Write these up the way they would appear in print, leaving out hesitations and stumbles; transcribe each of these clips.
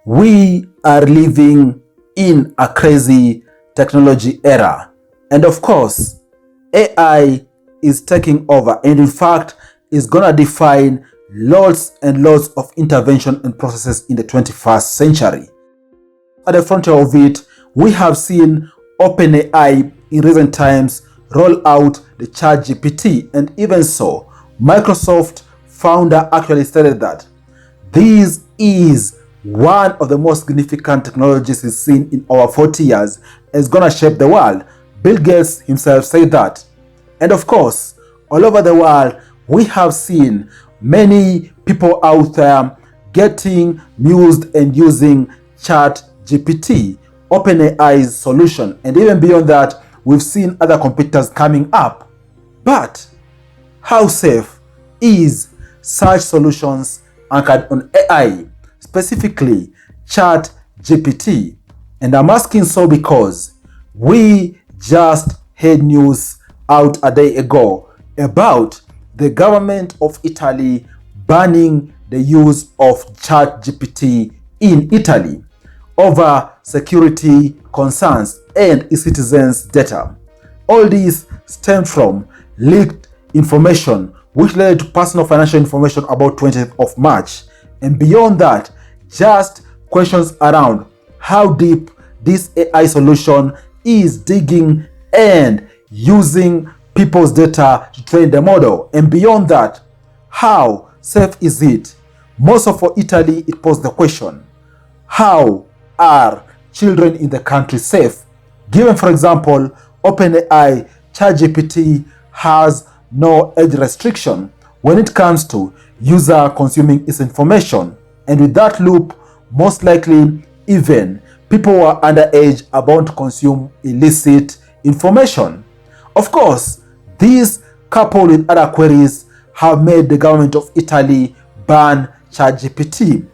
We are living in a crazy technology era. And of course, AI is taking over, and in fact, is gonna define lots and lots of intervention and processes in the 21st century. At the frontier of it, we have seen OpenAI in recent times roll out the CHAT GPT, and even so, Microsoft founder actually stated that this is one of the most significant technologies we've seen in over 40 years and is gonna shape the world. Bill Gates himself said that. And of course, all over the world, we have seen many people out there getting used and using CHAT GPT, OpenAI's solution. And even beyond that, we've seen other competitors coming up. But how safe is such solutions anchored on AI, specifically CHAT GPT? And I'm asking so because we just had news out a day ago about the government of Italy banning the use of CHAT GPT in Italy over security concerns and its citizens' data. All these stem from leaked information which led to personal financial information about 20th of March. And beyond that, just questions around how deep this AI solution is digging and using people's data to train the model. And beyond that, how safe is it? Most for Italy, it posed the question, how are children in the country safe? Given, for example, OpenAI ChatGPT has no age restriction when it comes to user consuming its information. And with that loop, most likely even people who are underage are bound to consume illicit information. Of course, these coupled with other queries have made the government of Italy ban ChatGPT.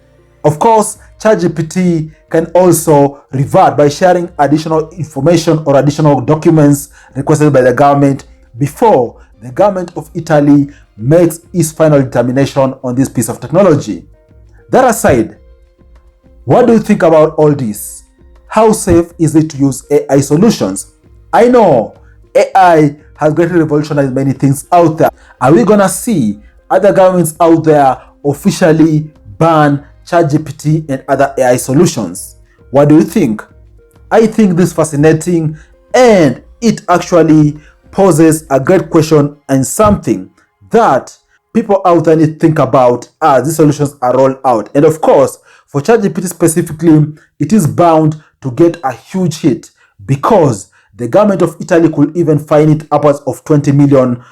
Of course, ChatGPT can also revert by sharing additional information or additional documents requested by the government before the government of Italy makes its final determination on this piece of technology. That aside, what do you think about all this? How safe is it to use AI solutions? I know AI has greatly revolutionized many things out there. Are we gonna see other governments out there officially ban ChatGPT and other AI solutions? What do you think? I think this is fascinating, and it actually poses a great question and something that people out there need to think about as these solutions are rolled out. And of course, for ChatGPT specifically, it is bound to get a huge hit because the government of Italy could even fine it upwards of $20 million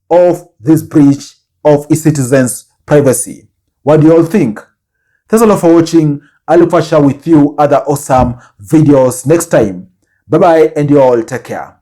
of this breach of its citizens' privacy. What do you all think? Thanks a lot for watching. I look forward to share with you other awesome videos next time. Bye bye, and you all take care.